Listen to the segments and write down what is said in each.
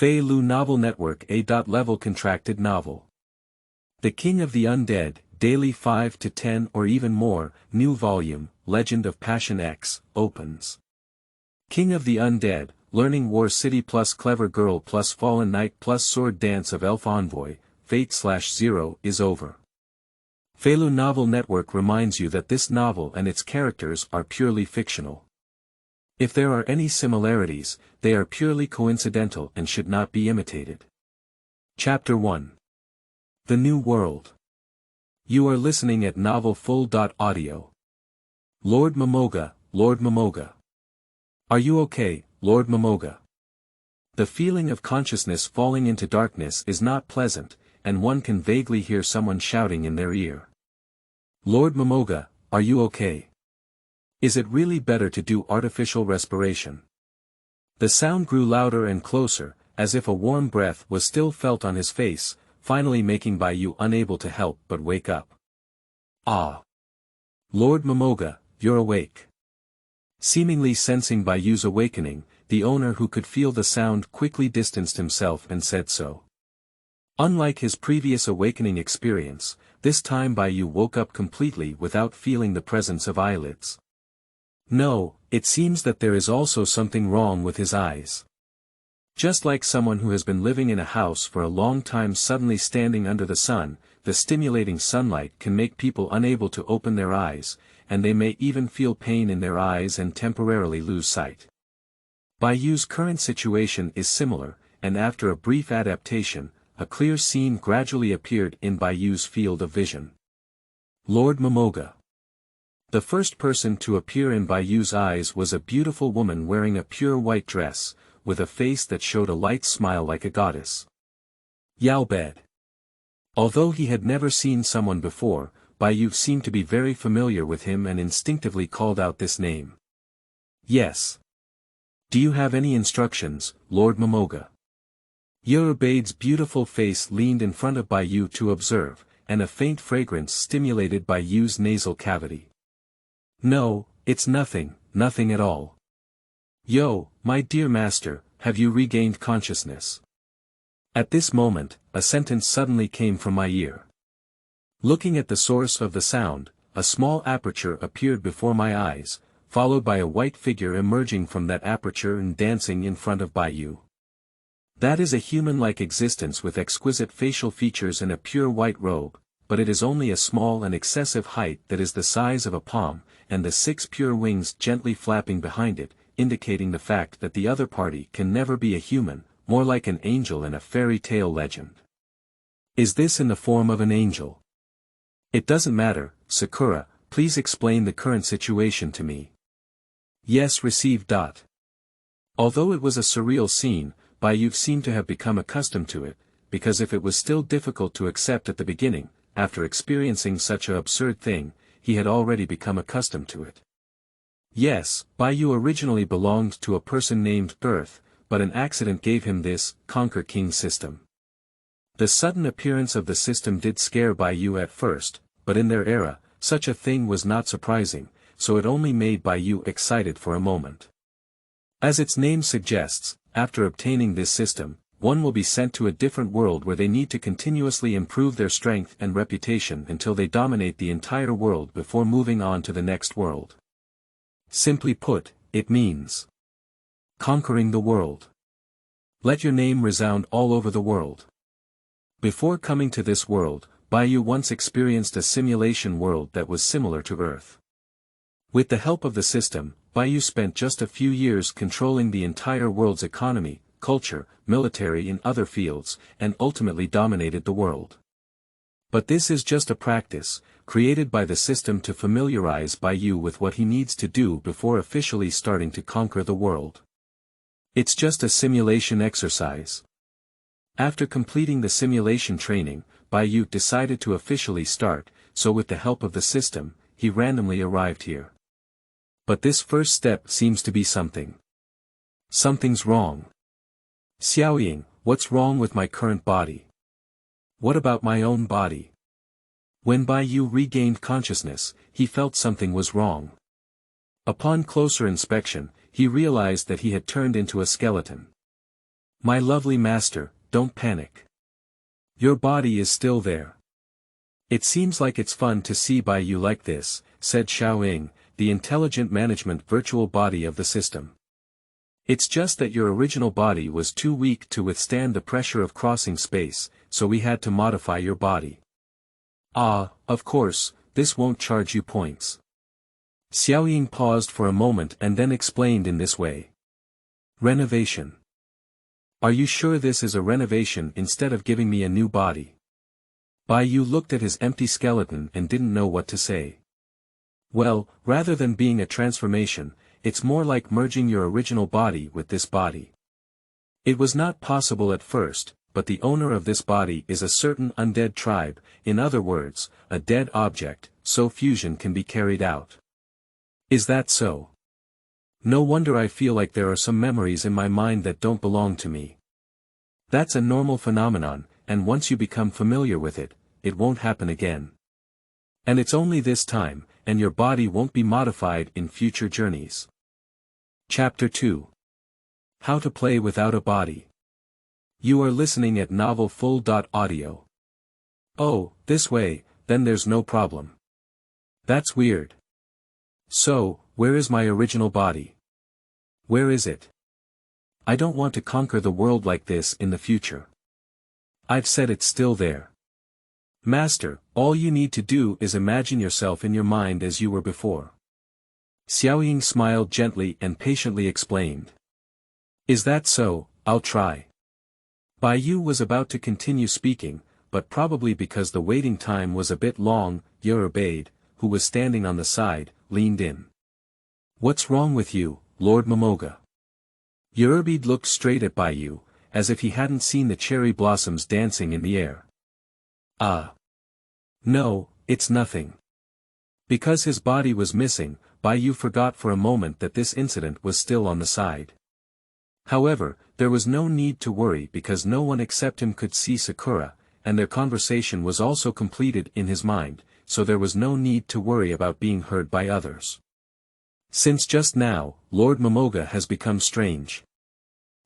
Feilu Novel Network A.Level Contracted Novel. The King of the Undead, Daily 5 to 10 or even more, New Volume, Legend of Passion X, opens. King of the Undead, Learning War City+Clever Girl+Fallen Knight+Sword Dance of Elf Envoy, Fate/0 is over. Feilu Novel Network reminds you that this novel and its characters are purely fictional. If there are any similarities, they are purely coincidental and should not be imitated. Chapter 1. The New World. You are listening at novelfull.audio. Lord Momoga, Lord Momoga. Are you okay, Lord Momoga? The feeling of consciousness falling into darkness is not pleasant, and one can vaguely hear someone shouting in their ear. Lord Momoga, are you okay? Is it really better to do artificial respiration? The sound grew louder and closer, as if a warm breath was still felt on his face, finally making Baiyu unable to help but wake up. Ah! Lord Momoga, you're awake. Seemingly sensing Baiyu's awakening, the owner who could feel the sound quickly distanced himself and said so. Unlike his previous awakening experience, this time Baiyu woke up completely without feeling the presence of eyelids. No, it seems that there is also something wrong with his eyes. Just like someone who has been living in a house for a long time suddenly standing under the sun, the stimulating sunlight can make people unable to open their eyes, and they may even feel pain in their eyes and temporarily lose sight. Baiyu's current situation is similar, and after a brief adaptation, a clear scene gradually appeared in Baiyu's field of vision. Lord Momoga. The first person to appear in Baiyu's eyes was a beautiful woman wearing a pure white dress, with a face that showed a light smile like a goddess. Yaobed. Although he had never seen someone before, Baiyu seemed to be very familiar with him and instinctively called out this name. Yes. Do you have any instructions, Lord Momoga? Yaobed's beautiful face leaned in front of Baiyu to observe, and a faint fragrance stimulated Baiyu's nasal cavity. No, it's nothing, nothing at all. Yo, my dear master, have you regained consciousness? At this moment, a sentence suddenly came from my ear. Looking at the source of the sound, a small aperture appeared before my eyes, followed by a white figure emerging from that aperture and dancing in front of Baiyu. That is a human-like existence with exquisite facial features and a pure white robe, but it is only a small and excessive height that is the size of a palm, and the 6 pure wings gently flapping behind it, indicating the fact that the other party can never be a human, more like an angel in a fairy tale legend. Is this in the form of an angel? It doesn't matter, Sakura, please explain the current situation to me. Yes, received. Although it was a surreal scene, Baiyu seemed to have become accustomed to it, because if it was still difficult to accept at the beginning, after experiencing such an absurd thing, he had already become accustomed to it. Yes, Baiyu originally belonged to a person named Earth, but an accident gave him this Conquer King system. The sudden appearance of the system did scare Baiyu at first, but in their era, such a thing was not surprising, so it only made Baiyu excited for a moment. As its name suggests, after obtaining this system, one will be sent to a different world where they need to continuously improve their strength and reputation until they dominate the entire world before moving on to the next world. Simply put, it means conquering the world. Let your name resound all over the world. Before coming to this world, Baiyu once experienced a simulation world that was similar to Earth. With the help of the system, Baiyu spent just a few years controlling the entire world's economy, culture, military and other fields, and ultimately dominated the world. But this is just a practice, created by the system to familiarize Baiyu with what he needs to do before officially starting to conquer the world. It's just a simulation exercise. After completing the simulation training, Baiyu decided to officially start, so with the help of the system, he randomly arrived here. But this first step seems to be something. Something's wrong. Xiaoying, what's wrong with my current body? What about my own body? When Baiyu regained consciousness, he felt something was wrong. Upon closer inspection, he realized that he had turned into a skeleton. My lovely master, don't panic. Your body is still there. It seems like it's fun to see by you like this, said Xiaoying, the intelligent management virtual body of the system. It's just that your original body was too weak to withstand the pressure of crossing space, so we had to modify your body. Ah, of course, this won't charge you points. Xiaoying paused for a moment and then explained in this way. Renovation. Are you sure this is a renovation instead of giving me a new body? Baiyu looked at his empty skeleton and didn't know what to say. Well, rather than being a transformation, it's more like merging your original body with this body. It was not possible at first, but the owner of this body is a certain undead tribe, in other words, a dead object, so fusion can be carried out. Is that so? No wonder I feel like there are some memories in my mind that don't belong to me. That's a normal phenomenon, and once you become familiar with it, it won't happen again. And it's only this time, and your body won't be modified in future journeys. Chapter 2. How to Play Without a Body. You are listening at novelfull.audio. Oh, this way, then there's no problem. That's weird. So, where is my original body? Where is it? I don't want to conquer the world like this in the future. I've said it's still there. Master, all you need to do is imagine yourself in your mind as you were before. Xiaoying smiled gently and patiently explained. Is that so? I'll try. Baiyu was about to continue speaking, but probably because the waiting time was a bit long, Yerubade, who was standing on the side, leaned in. What's wrong with you, Lord Momoga? Yerubade looked straight at Baiyu, as if he hadn't seen the cherry blossoms dancing in the air. No, it's nothing. Because his body was missing, Baiyu forgot for a moment that this incident was still on the side. However, there was no need to worry because no one except him could see Sakura, and their conversation was also completed in his mind, so there was no need to worry about being heard by others. Since just now, Lord Momoga has become strange.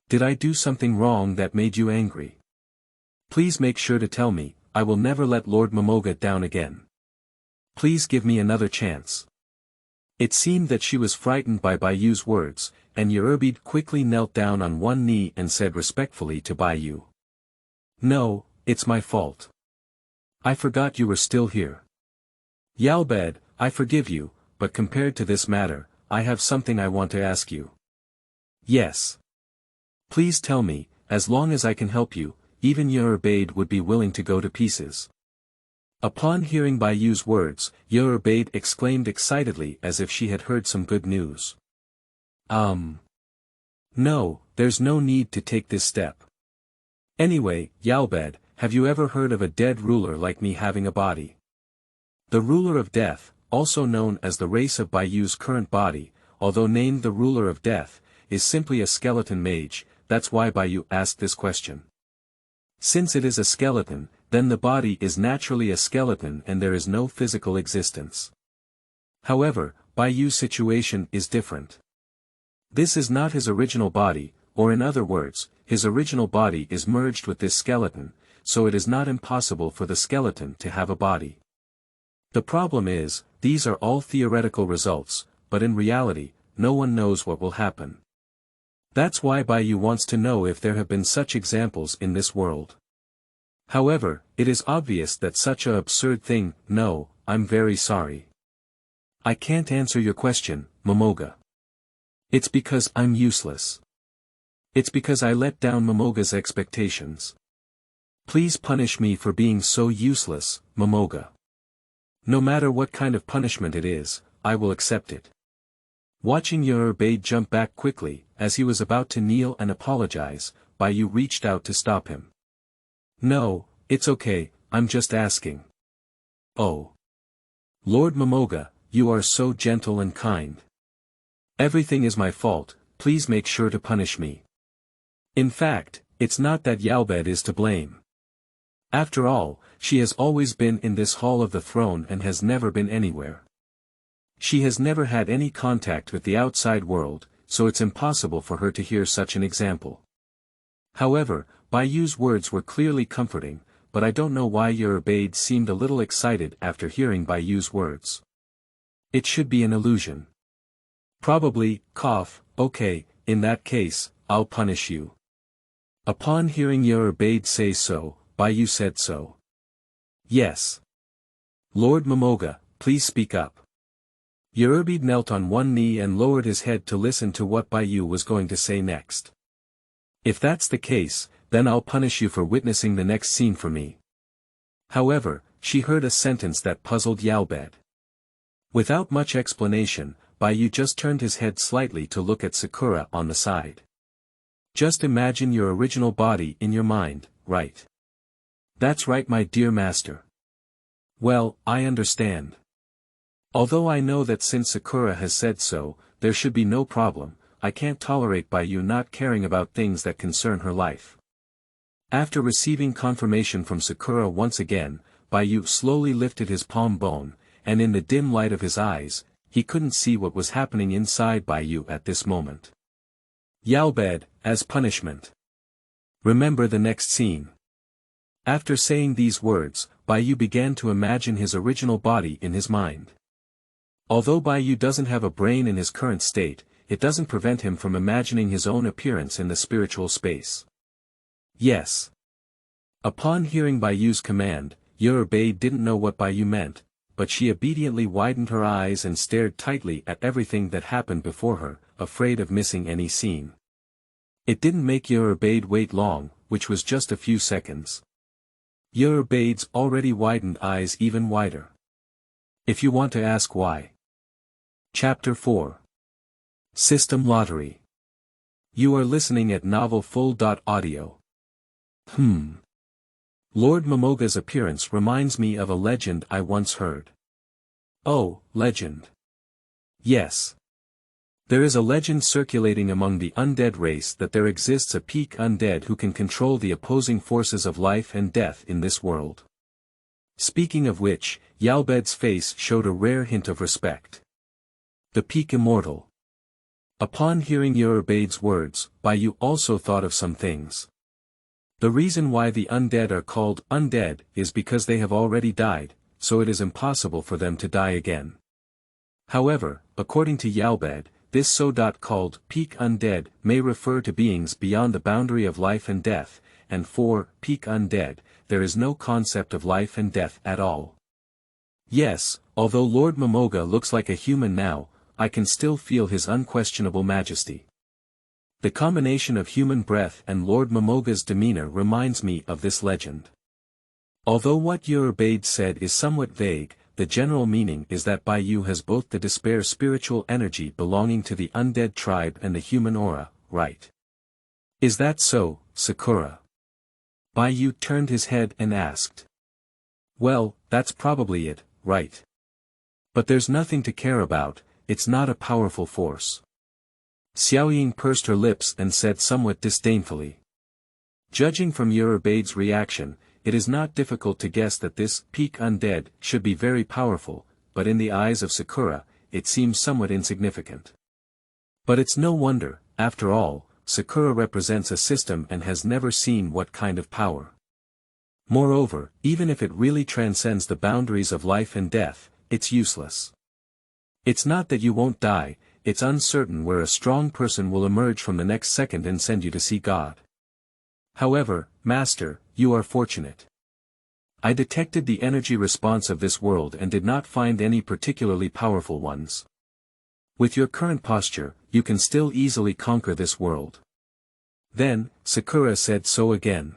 Did I do something wrong that made you angry? Please make sure to tell me, I will never let Lord Momoga down again. Please give me another chance. It seemed that she was frightened by Baiyu's words, and Yerubade quickly knelt down on one knee and said respectfully to Baiyu. No, it's my fault. I forgot you were still here. Yerubade, I forgive you, but compared to this matter, I have something I want to ask you. Yes. Please tell me, as long as I can help you, even Yerubade would be willing to go to pieces. Upon hearing Baiyu's words, Yerubade exclaimed excitedly as if she had heard some good news. No, there's no need to take this step. Anyway, Yerubade, have you ever heard of a dead ruler like me having a body? The ruler of death, also known as the race of Baiyu's current body, although named the ruler of death, is simply a skeleton mage, that's why Baiyu asked this question. Since it is a skeleton, then the body is naturally a skeleton and there is no physical existence. However, Baiyu's situation is different. This is not his original body, or in other words, his original body is merged with this skeleton, so it is not impossible for the skeleton to have a body. The problem is, these are all theoretical results, but in reality, no one knows what will happen. That's why Baiyu wants to know if there have been such examples in this world. However, it is obvious that such a absurd thing, no, I'm very sorry. I can't answer your question, Momoga. It's because I'm useless. It's because I let down Momoga's expectations. Please punish me for being so useless, Momoga. No matter what kind of punishment it is, I will accept it. Watching Yerubade jump back quickly, as he was about to kneel and apologize, Baiyu reached out to stop him. No, it's okay, I'm just asking. Oh. Lord Momoga, you are so gentle and kind. Everything is my fault, please make sure to punish me. In fact, it's not that Yerubade is to blame. After all, she has always been in this Hall of the Throne and has never been anywhere. She has never had any contact with the outside world, so it's impossible for her to hear such an example. However, Baiyu's words were clearly comforting, but I don't know why Ubaid seemed a little excited after hearing Baiyu's words. It should be an illusion. Probably, okay, in that case, I'll punish you. Upon hearing Ubaid say so, Baiyu said so. Yes. Lord Momoga, please speak up. Ubaid knelt on one knee and lowered his head to listen to what Baiyu was going to say next. If that's the case, then I'll punish you for witnessing the next scene for me. However, she heard a sentence that puzzled Ubaid. Without much explanation, Baiyu just turned his head slightly to look at Sakura on the side. Just imagine your original body in your mind, right? That's right, my dear master. Well, I understand. Although I know that since Sakura has said so, there should be no problem, I can't tolerate Baiyu not caring about things that concern her life. After receiving confirmation from Sakura once again, Baiyu slowly lifted his palm bone, and in the dim light of his eyes, he couldn't see what was happening inside Baiyu at this moment. Ubaid, as punishment. Remember the next scene. After saying these words, Baiyu began to imagine his original body in his mind. Although Baiyu doesn't have a brain in his current state, it doesn't prevent him from imagining his own appearance in the spiritual space. Yes. Upon hearing Baiyu's command, Ubaid didn't know what Baiyu meant, but she obediently widened her eyes and stared tightly at everything that happened before her, afraid of missing any scene. It didn't make Ubaid wait long, which was just a few seconds. Ubaid's already widened eyes even wider. If you want to ask why. Chapter 4. System Lottery. You are listening at novelfull.audio. Lord Momoga's appearance reminds me of a legend I once heard. Oh, legend. Yes. There is a legend circulating among the undead race that there exists a peak undead who can control the opposing forces of life and death in this world. Speaking of which, Ubaid's face showed a rare hint of respect. The peak immortal. Upon hearing Ubaid's words, Baiyu also thought of some things. The reason why the undead are called undead is because they have already died, so it is impossible for them to die again. However, according to Ubaid, this so-called peak undead may refer to beings beyond the boundary of life and death, and for peak undead, there is no concept of life and death at all. Yes, although Lord Momoga looks like a human now, I can still feel his unquestionable majesty. The combination of human breath and Lord Momoga's demeanor reminds me of this legend. Although what Ubaid said is somewhat vague, the general meaning is that Baiyu has both the despair spiritual energy belonging to the undead tribe and the human aura, right? Is that so, Sakura? Baiyu turned his head and asked. Well, that's probably it, right? But there's nothing to care about, it's not a powerful force. Xiaoying pursed her lips and said somewhat disdainfully. Judging from Ubaid's reaction, it is not difficult to guess that this peak undead should be very powerful, but in the eyes of Sakura, it seems somewhat insignificant. But it's no wonder, after all, Sakura represents a system and has never seen what kind of power. Moreover, even if it really transcends the boundaries of life and death, it's useless. It's not that you won't die, it's uncertain where a strong person will emerge from the next second and send you to see God. However, Master, you are fortunate. I detected the energy response of this world and did not find any particularly powerful ones. With your current posture, you can still easily conquer this world. Then, Sakura said so again.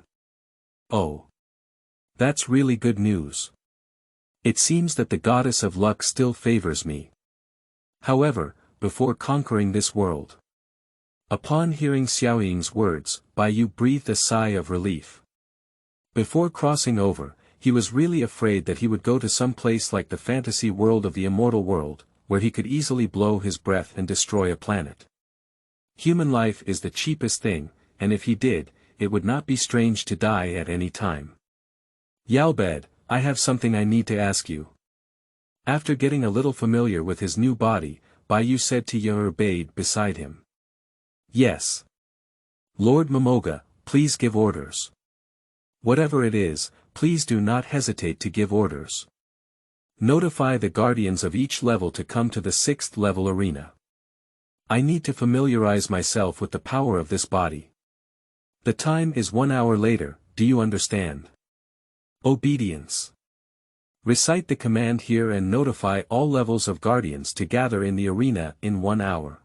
Oh. That's really good news. It seems that the goddess of luck still favors me. However, before conquering this world. Upon hearing Xiaoying's words, Baiyu breathed a sigh of relief. Before crossing over, he was really afraid that he would go to some place like the fantasy world of the immortal world, where he could easily blow his breath and destroy a planet. Human life is the cheapest thing, and if he did, it would not be strange to die at any time. Ubaid, I have something I need to ask you. After getting a little familiar with his new body, Baiyu said to Ubaid beside him. Yes. Lord Momoga, please give orders. Whatever it is, please do not hesitate to give orders. Notify the guardians of each level to come to the 6th level arena. I need to familiarize myself with the power of this body. The time is 1 hour later, do you understand? Obedience. Recite the command here and notify all levels of guardians to gather in the arena in 1 hour.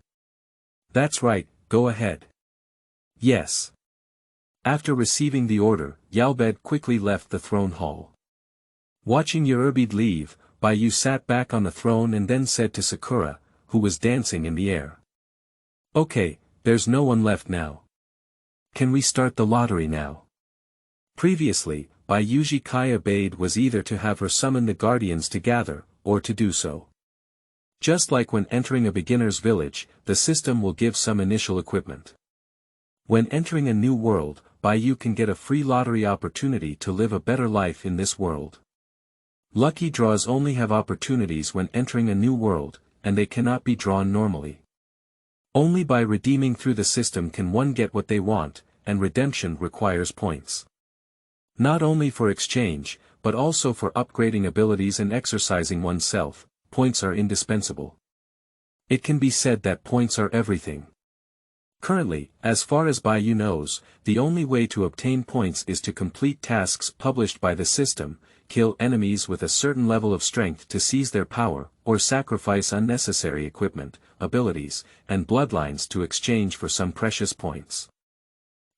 That's right, go ahead. Yes. After receiving the order, Yalbed quickly left the throne hall. Watching Yerbid leave, Baiyu sat back on the throne and then said to Sakura, who was dancing in the air. Okay, there's no one left now. Can we start the lottery now? Previously, Bayuji Kaya bade was either to have her summon the guardians to gather, or to do so. Just like when entering a beginner's village, the system will give some initial equipment. When entering a new world, Baiyu can get a free lottery opportunity to live a better life in this world. Lucky draws only have opportunities when entering a new world, and they cannot be drawn normally. Only by redeeming through the system can one get what they want, and redemption requires points. Not only for exchange, but also for upgrading abilities and exercising oneself, points are indispensable. It can be said that points are everything. Currently, as far as Baiyu knows, the only way to obtain points is to complete tasks published by the system, kill enemies with a certain level of strength to seize their power, or sacrifice unnecessary equipment, abilities, and bloodlines to exchange for some precious points.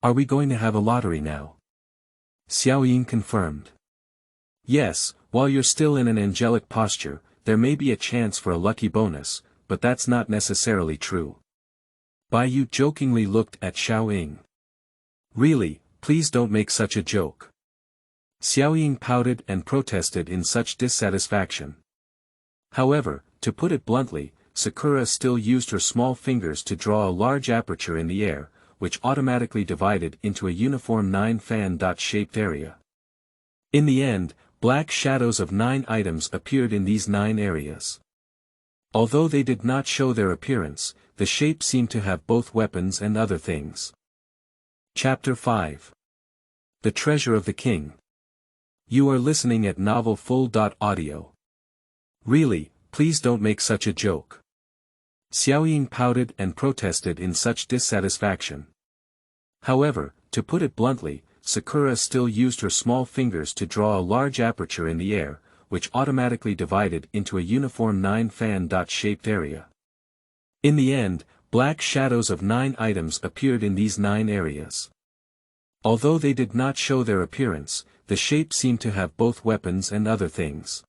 Are we going to have a lottery now? Xiaoying confirmed. Yes, while you're still in an angelic posture, there may be a chance for a lucky bonus, but that's not necessarily true. Baiyu jokingly looked at Xiaoying. Really, please don't make such a joke. Xiaoying pouted and protested in such dissatisfaction. However, to put it bluntly, Sakura still used her small fingers to draw a large aperture in the air, which automatically divided into a uniform 9-fan-shaped area. In the end, black shadows of 9 items appeared in these 9 areas. Although they did not show their appearance, the shape seemed to have both weapons and other things. Chapter 5. The Treasure of the King. You are listening at Novel Full.audio. Really, please don't make such a joke. Xiaoying pouted and protested in such dissatisfaction. However, to put it bluntly, Sakura still used her small fingers to draw a large aperture in the air, which automatically divided into a uniform 9-fan-shaped area. In the end, black shadows of 9 items appeared in these 9 areas. Although they did not show their appearance, the shape seemed to have both weapons and other things.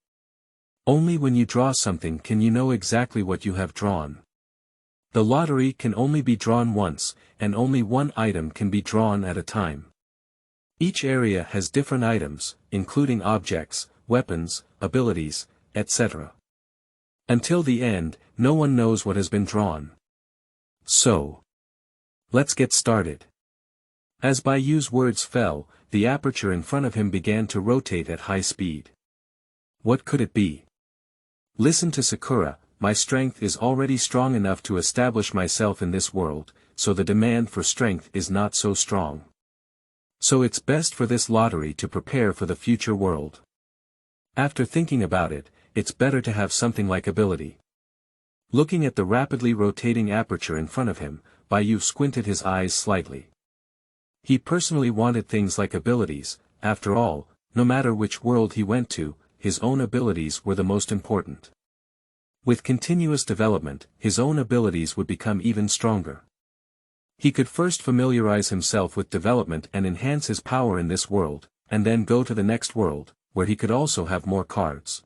Only when you draw something can you know exactly what you have drawn. The lottery can only be drawn once, and only one item can be drawn at a time. Each area has different items, including objects, weapons, abilities, etc. Until the end, no one knows what has been drawn. So, let's get started. As Baiyu's words fell, the aperture in front of him began to rotate at high speed. What could it be? Listen to Sakura, my strength is already strong enough to establish myself in this world, so the demand for strength is not so strong. So it's best for this lottery to prepare for the future world. After thinking about it, it's better to have something like ability. Looking at the rapidly rotating aperture in front of him, Baiyu squinted his eyes slightly. He personally wanted things like abilities. After all, no matter which world he went to, his own abilities were the most important. With continuous development, his own abilities would become even stronger. He could first familiarize himself with development and enhance his power in this world, and then go to the next world, where he could also have more cards.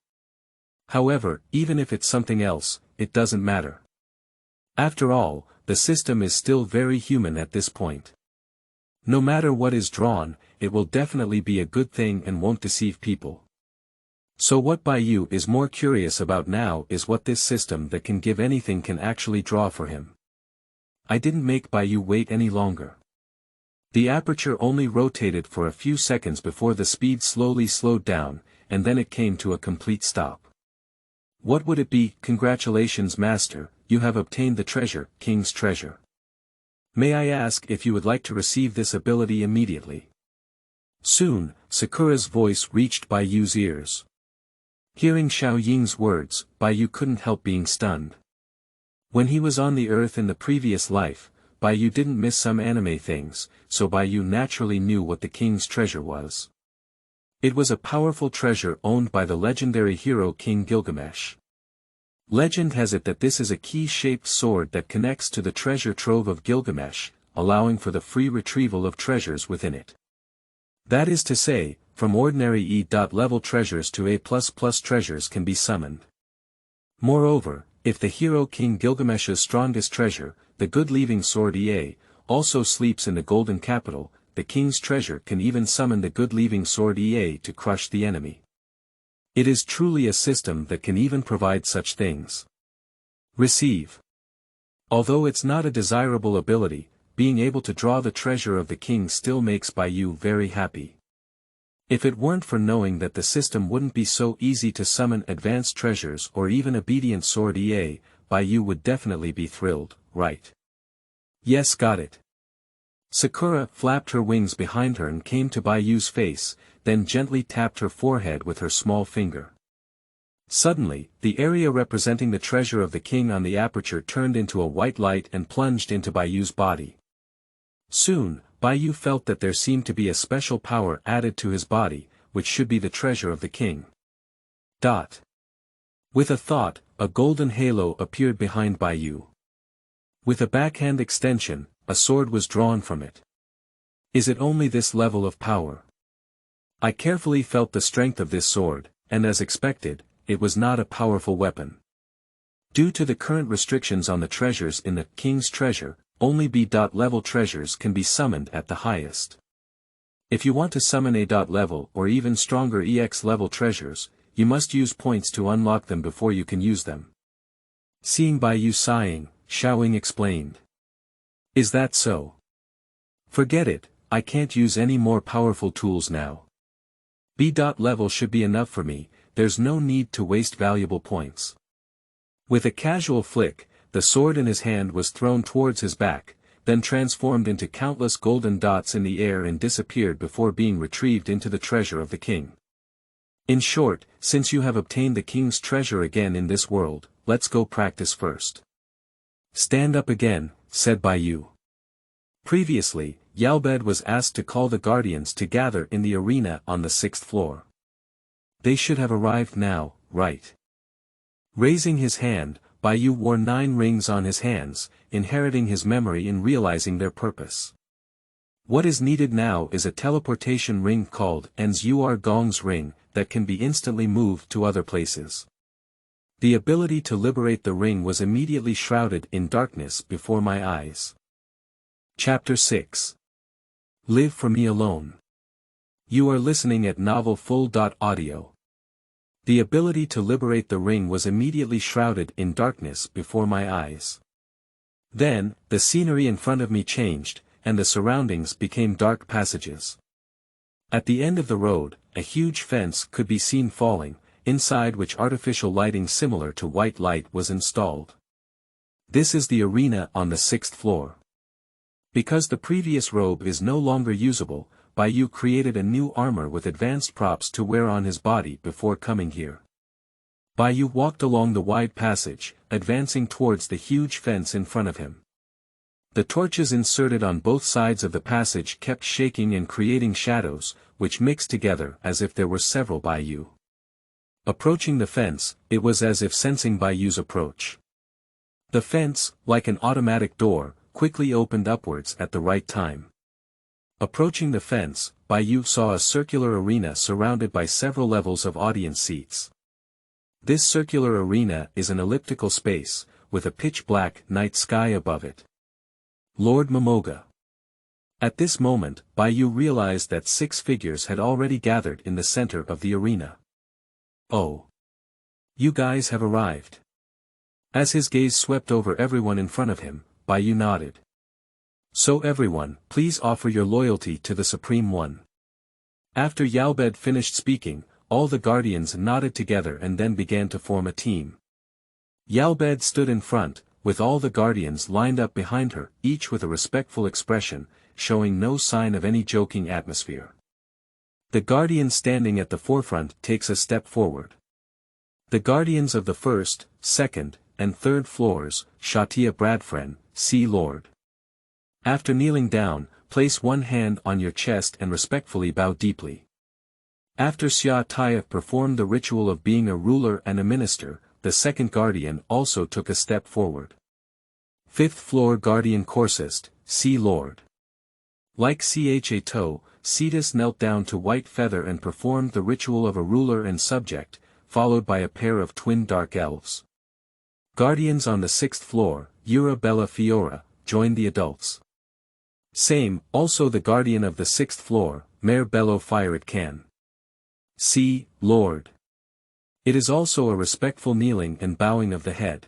However, even if it's something else, it doesn't matter. After all, the system is still very human at this point. No matter what is drawn, it will definitely be a good thing and won't deceive people. So what Baiyu is more curious about now is what this system that can give anything can actually draw for him. I didn't make Baiyu wait any longer. The aperture only rotated for a few seconds before the speed slowly slowed down, and then it came to a complete stop. What would it be? Congratulations, Master, you have obtained the treasure, King's treasure. May I ask if you would like to receive this ability immediately? Soon, Sakura's voice reached Bai Yu's ears. Hearing Xiao Ying's words, Bai Yu couldn't help being stunned. When he was on the earth in the previous life, Bai Yu didn't miss some anime things, so Bai Yu naturally knew what the king's treasure was. It was a powerful treasure owned by the legendary hero King Gilgamesh. Legend has it that this is a key-shaped sword that connects to the treasure trove of Gilgamesh, allowing for the free retrieval of treasures within it. That is to say, from ordinary E.level treasures to A++ treasures can be summoned. Moreover, if the hero King Gilgamesh's strongest treasure, the good-leaving sword Ea, also sleeps in the golden capital, the king's treasure can even summon the good-leaving sword Ea to crush the enemy. It is truly a system that can even provide such things. Receive. Although it's not a desirable ability, being able to draw the treasure of the king still makes Bai Yu very happy. If it weren't for knowing that the system wouldn't be so easy to summon advanced treasures or even obedient sword Ea, Bai Yu would definitely be thrilled, right? Yes, got it. Sakura flapped her wings behind her and came to Bai Yu's face, then gently tapped her forehead with her small finger. Suddenly, the area representing the treasure of the king on the aperture turned into a white light and plunged into Bai Yu's body. Soon, Bai Yu felt that there seemed to be a special power added to his body, which should be the treasure of the king. With a thought, a golden halo appeared behind Bai Yu. With a backhand extension, a sword was drawn from it. Is it only this level of power? I carefully felt the strength of this sword, and as expected, it was not a powerful weapon. Due to the current restrictions on the treasures in the king's treasure, only B.level treasures can be summoned at the highest. If you want to summon A.level or even stronger EX level treasures, you must use points to unlock them before you can use them. Seeing Bai Yu sighing, Xiaoying explained. Is that so? Forget it, I can't use any more powerful tools now. B.level should be enough for me, there's no need to waste valuable points. With a casual flick, the sword in his hand was thrown towards his back, then transformed into countless golden dots in the air and disappeared before being retrieved into the treasure of the king. In short, since you have obtained the king's treasure again in this world, let's go practice first. Stand up again, said Bai Yu. Previously, Yalbed was asked to call the guardians to gather in the arena on the 6th floor. They should have arrived now, right? Raising his hand, Bai Yu wore 9 rings on his hands, inheriting his memory and realizing their purpose. What is needed now is a teleportation ring called Envoy Gong's ring, that can be instantly moved to other places. The ability to liberate the ring was immediately shrouded in darkness before my eyes. Chapter 6. Live for me alone. You are listening at novelfull.audio. The ability to liberate the ring was immediately shrouded in darkness before my eyes. Then, the scenery in front of me changed, and the surroundings became dark passages. At the end of the road, a huge fence could be seen falling, inside which artificial lighting similar to white light was installed. This is the arena on the 6th floor. Because the previous robe is no longer usable, Bai Yu created a new armor with advanced props to wear on his body before coming here. Bai Yu walked along the wide passage, advancing towards the huge fence in front of him. The torches inserted on both sides of the passage kept shaking and creating shadows, which mixed together as if there were several Bai Yu. Approaching the fence, it was as if sensing Bai Yu's approach. The fence, like an automatic door, quickly opened upwards at the right time. Approaching the fence, Bai Yu saw a circular arena surrounded by several levels of audience seats. This circular arena is an elliptical space, with a pitch-black night sky above it. Lord Momoga. At this moment, Bai Yu realized that 6 figures had already gathered in the center of the arena. Oh. You guys have arrived. As his gaze swept over everyone in front of him, Bai Yu nodded. So everyone, please offer your loyalty to the Supreme One. After Yalbed finished speaking, all the guardians nodded together and then began to form a team. Yalbed stood in front, with all the guardians lined up behind her, each with a respectful expression, showing no sign of any joking atmosphere. The guardian standing at the forefront takes a step forward. The guardians of the first, second, and third floors, Shatia Bradfren, see Lord. After kneeling down, place one hand on your chest and respectfully bow deeply. After Xia Taya performed the ritual of being a ruler and a minister, the second guardian also took a step forward. Fifth floor guardian Corsist, see Lord. Like Cha Teau, Cetus knelt down to White Feather and performed the ritual of a ruler and subject, followed by a pair of twin dark elves. Guardians on the sixth floor, Yura Bella Fiora, joined the adults. Same, also the guardian of the sixth floor, Mare Bello Firet Can. See, Lord. It is also a respectful kneeling and bowing of the head.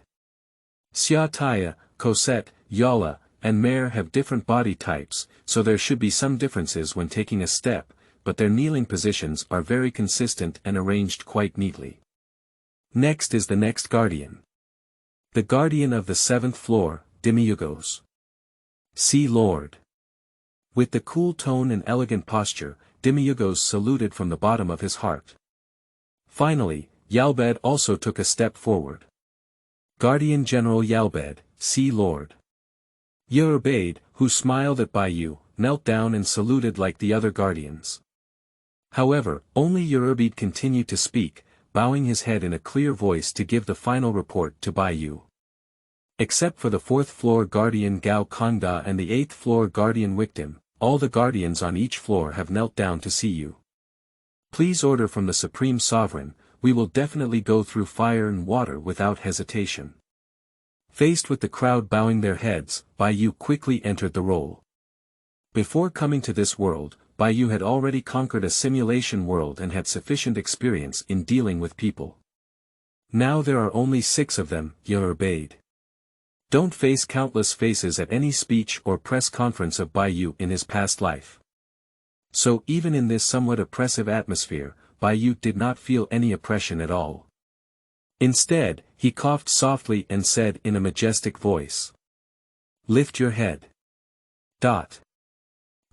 Xia Taya, Cosette, Yala, and Mare have different body types, so there should be some differences when taking a step, but their kneeling positions are very consistent and arranged quite neatly. Next is the next guardian. The guardian of the seventh floor, Demiurgos. See Lord. With the cool tone and elegant posture, Demiurgos saluted from the bottom of his heart. Finally, Yalbed also took a step forward. Guardian General Yalbed, see Lord. Yerubade, who smiled at Bayou, knelt down and saluted like the other guardians. However, only Yerubade continued to speak, bowing his head in a clear voice to give the final report to Bayou. Except for the fourth floor guardian Gao Kongda and the eighth floor guardian Wictim, all the guardians on each floor have knelt down to see you. Please order from the Supreme Sovereign, we will definitely go through fire and water without hesitation. Faced with the crowd bowing their heads, Bayou quickly entered the role. Before coming to this world, Bayou had already conquered a simulation world and had sufficient experience in dealing with people. Now there are only 6 of them, Yerubade. Don't face countless faces at any speech or press conference of Bayou in his past life. So even in this somewhat oppressive atmosphere, Bayou did not feel any oppression at all. Instead, he coughed softly and said in a majestic voice. Lift your head.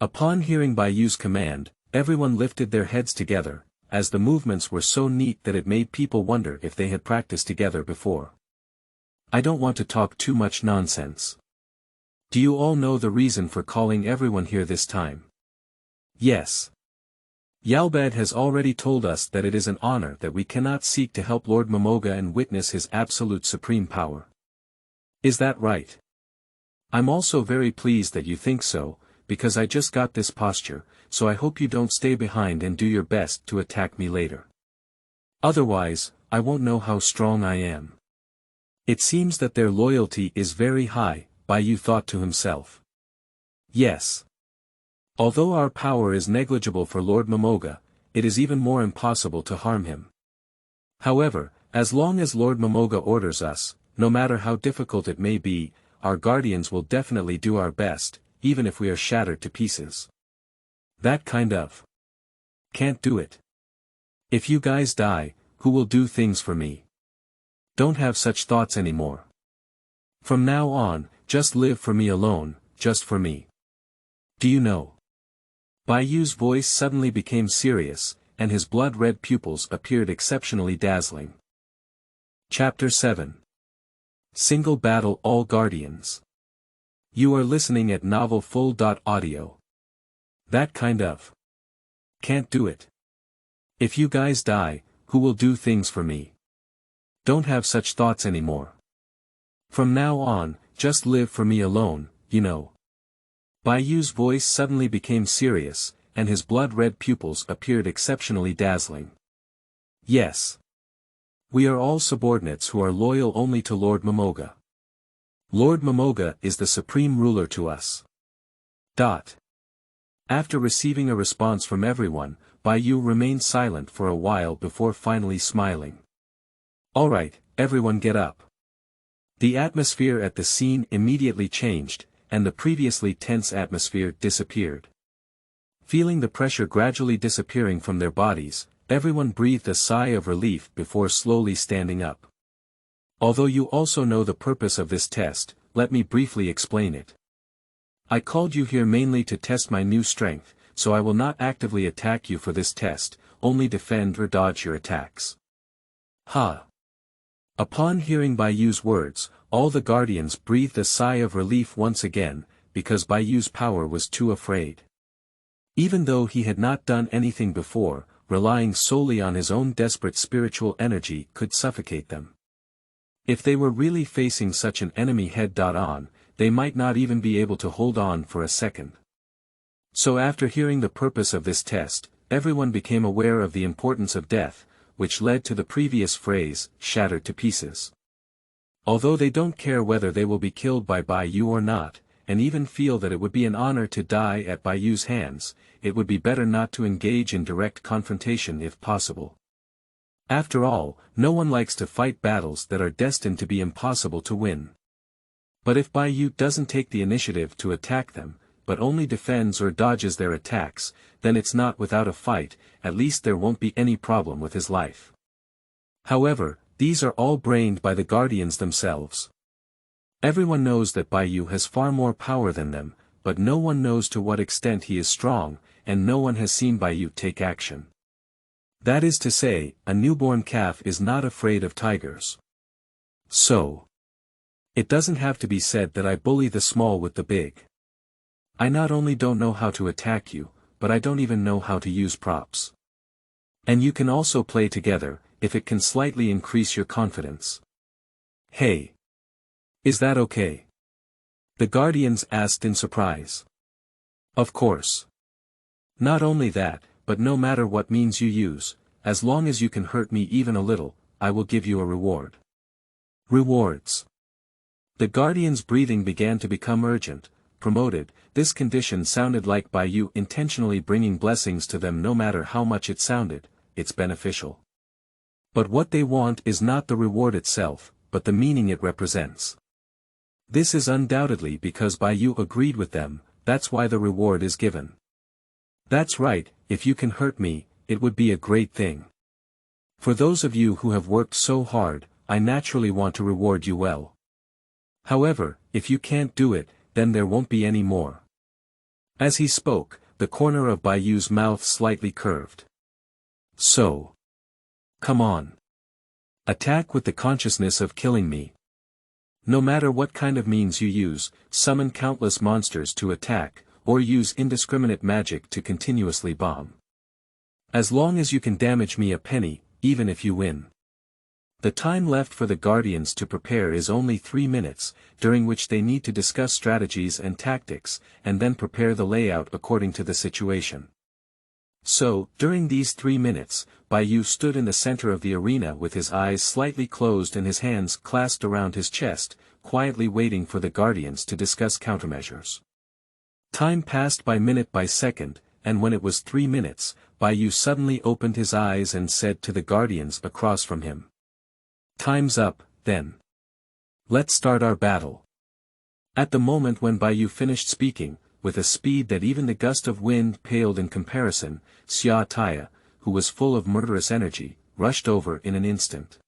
Upon hearing Bayou's command, everyone lifted their heads together, as the movements were so neat that it made people wonder if they had practiced together before. I don't want to talk too much nonsense. Do you all know the reason for calling everyone here this time? Yes. Yalbad has already told us that it is an honor that we cannot seek to help Lord Momoga and witness his absolute supreme power. Is that right? I'm also very pleased that you think so, because I just got this posture, so I hope you don't stay behind and do your best to attack me later. Otherwise, I won't know how strong I am. It seems that their loyalty is very high, Bayou thought to himself. Yes. Although our power is negligible for Lord Momoga, it is even more impossible to harm him. However, as long as Lord Momoga orders us, no matter how difficult it may be, our guardians will definitely do our best, even if we are shattered to pieces. That kind of. Can't do it. If you guys die, who will do things for me? Don't have such thoughts anymore. From now on, just live for me alone, just for me. Do you know? Bayou's voice suddenly became serious, and his blood-red pupils appeared exceptionally dazzling. Chapter 7. Single Battle All Guardians. You are listening at novelfull.audio. That kind of. Can't do it. If you guys die, who will do things for me? Don't have such thoughts anymore. From now on, just live for me alone, you know. Bayou's voice suddenly became serious, and his blood-red pupils appeared exceptionally dazzling. Yes. We are all subordinates who are loyal only to Lord Momoga. Lord Momoga is the supreme ruler to us. After receiving a response from everyone, Bayou remained silent for a while before finally smiling. Alright, everyone get up. The atmosphere at the scene immediately changed, and the previously tense atmosphere disappeared. Feeling the pressure gradually disappearing from their bodies, everyone breathed a sigh of relief before slowly standing up. Although you also know the purpose of this test, let me briefly explain it. I called you here mainly to test my new strength, so I will not actively attack you for this test, only defend or dodge your attacks. Ha! Upon hearing Baiyu's words, all the guardians breathed a sigh of relief once again, because Baiyu's power was too afraid. Even though he had not done anything before, relying solely on his own desperate spiritual energy could suffocate them. If they were really facing such an enemy head-on, they might not even be able to hold on for a second. So after hearing the purpose of this test, everyone became aware of the importance of death, which led to the previous phrase, shattered to pieces. Although they don't care whether they will be killed by Baiyu or not, and even feel that it would be an honor to die at Baiyu's hands, it would be better not to engage in direct confrontation if possible. After all, no one likes to fight battles that are destined to be impossible to win. But if Baiyu doesn't take the initiative to attack them, but only defends or dodges their attacks, then it's not without a fight, at least there won't be any problem with his life. However, these are all brained by the guardians themselves. Everyone knows that Baiyu has far more power than them, but no one knows to what extent he is strong, and no one has seen Baiyu take action. That is to say, a newborn calf is not afraid of tigers. So, it doesn't have to be said that I bully the small with the big. I not only don't know how to attack you, but I don't even know how to use props. And you can also play together, if it can slightly increase your confidence. Hey! Is that okay? The guardians asked in surprise. Of course. Not only that, but no matter what means you use, as long as you can hurt me even a little, I will give you a reward. Rewards. The guardian's breathing began to become urgent. Promoted, this condition sounded like Baiyu intentionally bringing blessings to them. No matter how much it sounded, it's beneficial. But what they want is not the reward itself, but the meaning it represents. This is undoubtedly because Baiyu agreed with them, that's why the reward is given. That's right, if you can hurt me, it would be a great thing. For those of you who have worked so hard, I naturally want to reward you well. However, if you can't do it, then there won't be any more. As he spoke, the corner of Baiyu's mouth slightly curved. So. Come on. Attack with the consciousness of killing me. No matter what kind of means you use, summon countless monsters to attack, or use indiscriminate magic to continuously bomb. As long as you can damage me a penny, even if you win. The time left for the guardians to prepare is only 3 minutes, during which they need to discuss strategies and tactics, and then prepare the layout according to the situation. So, during these 3 minutes, Baiyu stood in the center of the arena with his eyes slightly closed and his hands clasped around his chest, quietly waiting for the guardians to discuss countermeasures. Time passed by minute by second, and when it was 3 minutes, Baiyu suddenly opened his eyes and said to the guardians across from him. Time's up, then. Let's start our battle. At the moment when Baiyu finished speaking, with a speed that even the gust of wind paled in comparison, Xia Taya, who was full of murderous energy, rushed over in an instant.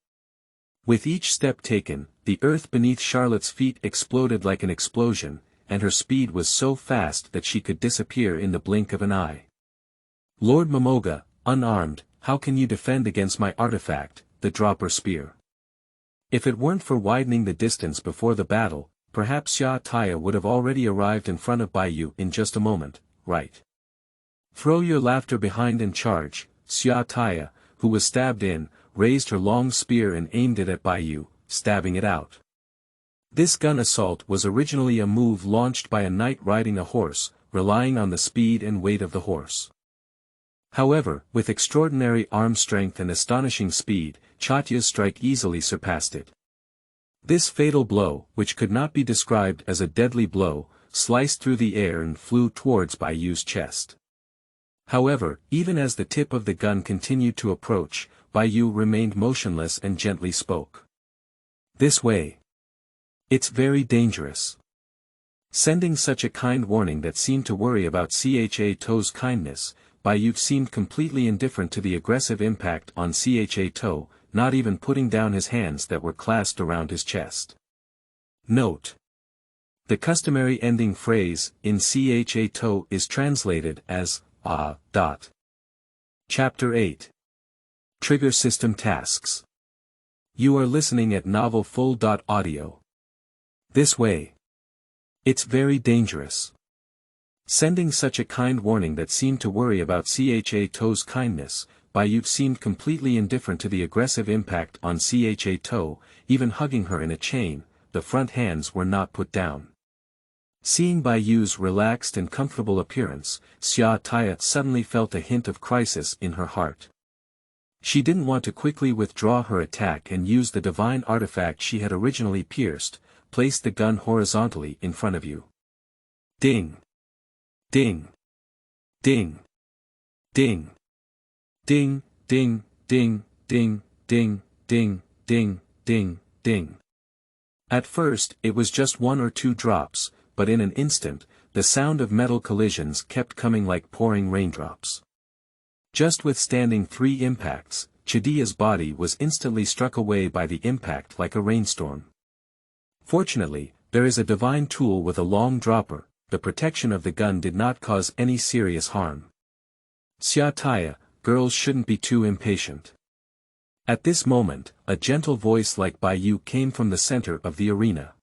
With each step taken, the earth beneath Charlotte's feet exploded like an explosion, and her speed was so fast that she could disappear in the blink of an eye. Lord Momoga, unarmed, how can you defend against my artifact, the dropper spear? If it weren't for widening the distance before the battle, perhaps Xia Taya would have already arrived in front of Baiyu in just a moment, right? Throw your laughter behind and charge. Xia Taya, who was stabbed in, raised her long spear and aimed it at Baiyu, stabbing it out. This gun assault was originally a move launched by a knight riding a horse, relying on the speed and weight of the horse. However, with extraordinary arm strength and astonishing speed, Chatya's strike easily surpassed it. This fatal blow, which could not be described as a deadly blow, sliced through the air and flew towards Baiyu's chest. However, even as the tip of the gun continued to approach, Baiyu remained motionless and gently spoke. This way. It's very dangerous. Sending such a kind warning that seemed to worry about Cha Tou's kindness, Baiyu seemed completely indifferent to the aggressive impact on teau, not even putting down his hands that were clasped around his chest. Note: the customary ending phrase, in teau, is translated as, ah. Chapter 8. Trigger System Tasks. You are listening at Novel Full. Audio. This way. It's very dangerous. Sending such a kind warning that seemed to worry about teau's kindness, Baiyu seemed completely indifferent to the aggressive impact on teau, even hugging her in a chain, the front hands were not put down. Seeing Baiyu's relaxed and comfortable appearance, Xiaotaya suddenly felt a hint of crisis in her heart. She didn't want to quickly withdraw her attack and use the divine artifact she had originally pierced. Place the gun horizontally in front of you. Ding! Ding! Ding! Ding! Ding, ding, ding, ding, ding, ding, ding, ding, ding. At first, it was just 1 or 2 drops, but in an instant, the sound of metal collisions kept coming like pouring raindrops. Just withstanding 3 impacts, Chidia's body was instantly struck away by the impact like a rainstorm. Fortunately, there is a divine tool with a long dropper. The protection of the gun did not cause any serious harm. Xiaotaya, girls shouldn't be too impatient. At this moment, a gentle voice like Baiyu came from the center of the arena.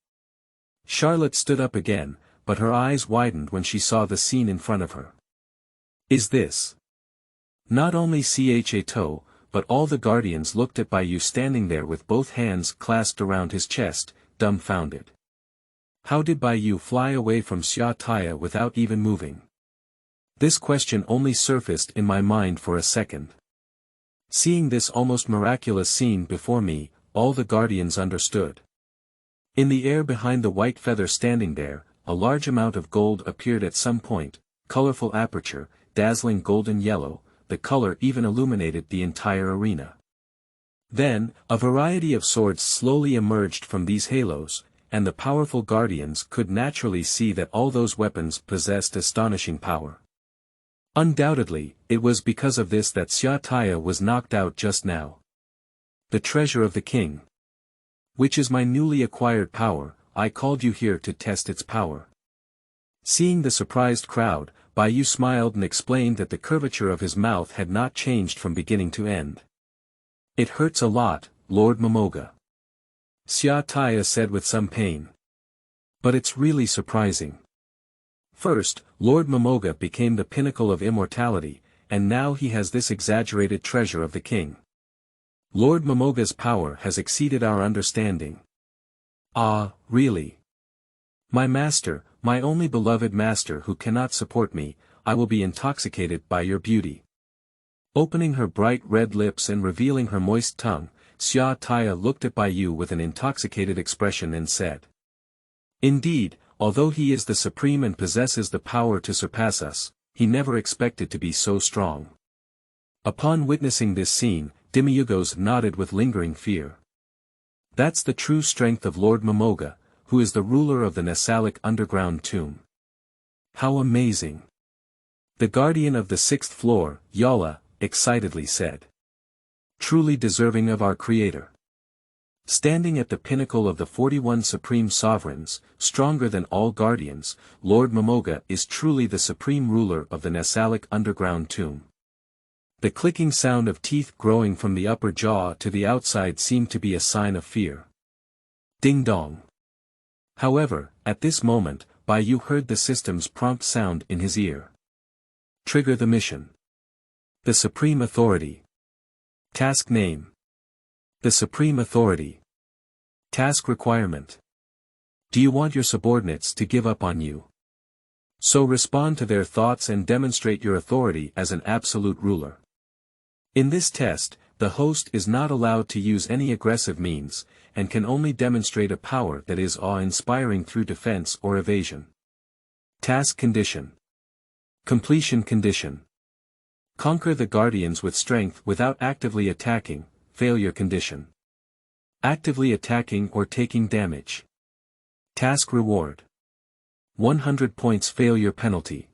Charlotte stood up again, but her eyes widened when she saw the scene in front of her. Is this? Not only teau, but all the guardians looked at Baiyu standing there with both hands clasped around his chest, dumbfounded. How did Baiyu fly away from Xiaotaya without even moving? This question only surfaced in my mind for a second. Seeing this almost miraculous scene before me, all the guardians understood. In the air behind the white feather standing there, a large amount of gold appeared at some point, colorful aperture, dazzling golden yellow, the color even illuminated the entire arena. Then, a variety of swords slowly emerged from these halos, and the powerful guardians could naturally see that all those weapons possessed astonishing power. Undoubtedly, it was because of this that Xiaotaya was knocked out just now. The treasure of the king. Which is my newly acquired power, I called you here to test its power. Seeing the surprised crowd, Baiyu smiled and explained that the curvature of his mouth had not changed from beginning to end. It hurts a lot, Lord Momoga. Xiaotaya said with some pain. But it's really surprising. First, Lord Momoga became the pinnacle of immortality, and now he has this exaggerated treasure of the king. Lord Momoga's power has exceeded our understanding. Ah, really? My master, my only beloved master who cannot support me, I will be intoxicated by your beauty. Opening her bright red lips and revealing her moist tongue, Xiaotaya looked at Baiyu with an intoxicated expression and said. Indeed, although he is the supreme and possesses the power to surpass us, he never expected to be so strong. Upon witnessing this scene, Demiurgos nodded with lingering fear. That's the true strength of Lord Momoga, who is the ruler of the Nasalic underground tomb. How amazing! The guardian of the 6th floor, Yala, excitedly said. Truly deserving of our creator. Standing at the pinnacle of the 41 supreme sovereigns, stronger than all guardians, Lord Momoga is truly the supreme ruler of the Nasalic underground tomb. The clicking sound of teeth growing from the upper jaw to the outside seemed to be a sign of fear. Ding dong. However, at this moment, Baiyu heard the system's prompt sound in his ear. Trigger the mission. The Supreme Authority. Task name. The Supreme Authority. Task requirement. Do you want your subordinates to give up on you? So respond to their thoughts and demonstrate your authority as an absolute ruler. In this test, the host is not allowed to use any aggressive means, and can only demonstrate a power that is awe-inspiring through defense or evasion. Task condition. Completion condition. Conquer the guardians with strength without actively attacking, failure condition. Actively attacking or taking damage. Task reward. 100 points failure penalty.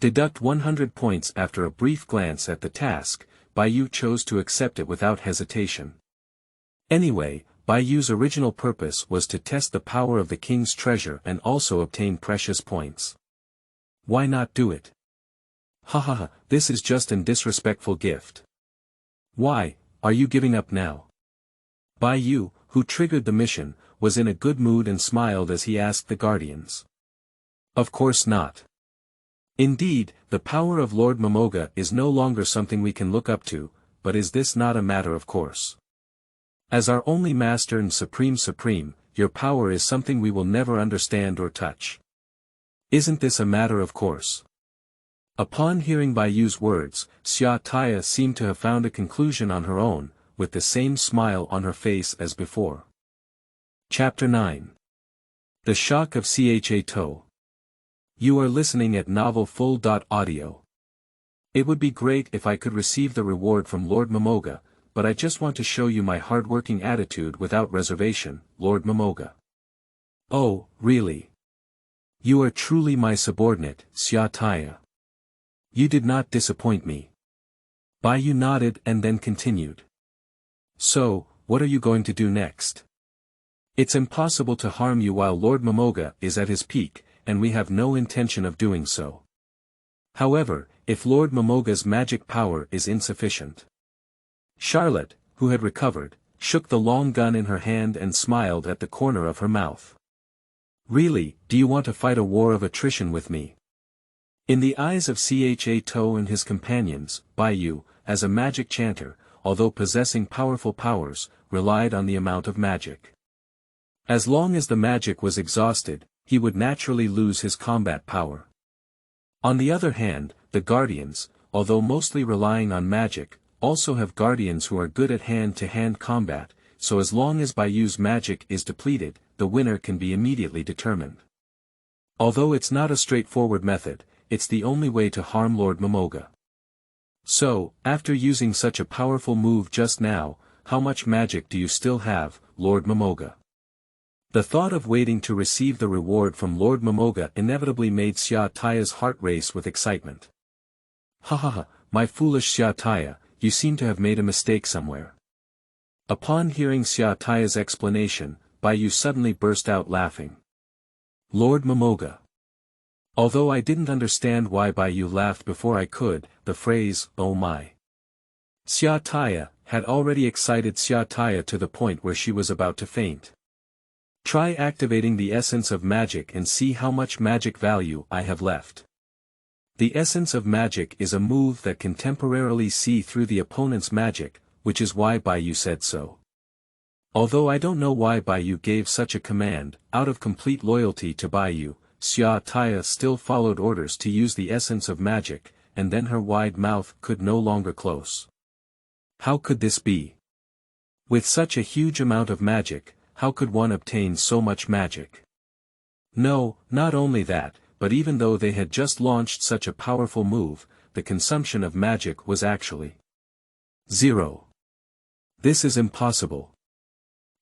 Deduct 100 points. After a brief glance at the task, Baiyu chose to accept it without hesitation. Anyway, Baiyu's original purpose was to test the power of the king's treasure and also obtain precious points. Why not do it? Hahaha, this is just an disrespectful gift. Why, are you giving up now? Baiyu, who triggered the mission, was in a good mood and smiled as he asked the guardians. Of course not. Indeed, the power of Lord Momoga is no longer something we can look up to, but is this not a matter of course? As our only master and supreme, your power is something we will never understand or touch. Isn't this a matter of course? Upon hearing Baiyu's words, Xia Taya seemed to have found a conclusion on her own, with the same smile on her face as before. Chapter 9. The Shock of Teau. You are listening at novelfull.audio. It would be great if I could receive the reward from Lord Momoga, but I just want to show you my hardworking attitude without reservation, Lord Momoga. Oh, really? You are truly my subordinate, Xia Taya. You did not disappoint me. Baiyu nodded and then continued. So, what are you going to do next? It's impossible to harm you while Lord Momoga is at his peak, and we have no intention of doing so. However, if Lord Momoga's magic power is insufficient. Charlotte, who had recovered, shook the long gun in her hand and smiled at the corner of her mouth. Really, do you want to fight a war of attrition with me? In the eyes of Teau and his companions, Baiyu, as a magic chanter, although possessing powerful powers, relied on the amount of magic. As long as the magic was exhausted, he would naturally lose his combat power. On the other hand, the guardians, although mostly relying on magic, also have guardians who are good at hand-to-hand combat, so as long as Baiyu's magic is depleted, the winner can be immediately determined. Although it's not a straightforward method, it's the only way to harm Lord Momoga. So, after using such a powerful move just now, how much magic do you still have, Lord Momoga? The thought of waiting to receive the reward from Lord Momoga inevitably made Xia Taya's heart race with excitement. Hahaha, my foolish Xia Taya, you seem to have made a mistake somewhere. Upon hearing Xia Taya's explanation, Baiyu suddenly burst out laughing. Lord Momoga. Although I didn't understand why Baiyu laughed before I could, the phrase, oh my. Xia Taya, had already excited Xia Taya to the point where she was about to faint. Try activating the essence of magic and see how much magic value I have left. The essence of magic is a move that can temporarily see through the opponent's magic, which is why Baiyu said so. Although I don't know why Baiyu gave such a command, out of complete loyalty to Baiyu, Xia Taya still followed orders to use the essence of magic, and then her wide mouth could no longer close. How could this be? With such a huge amount of magic, how could one obtain so much magic? No, not only that, but even though they had just launched such a powerful move, the consumption of magic was actually 0. This is impossible.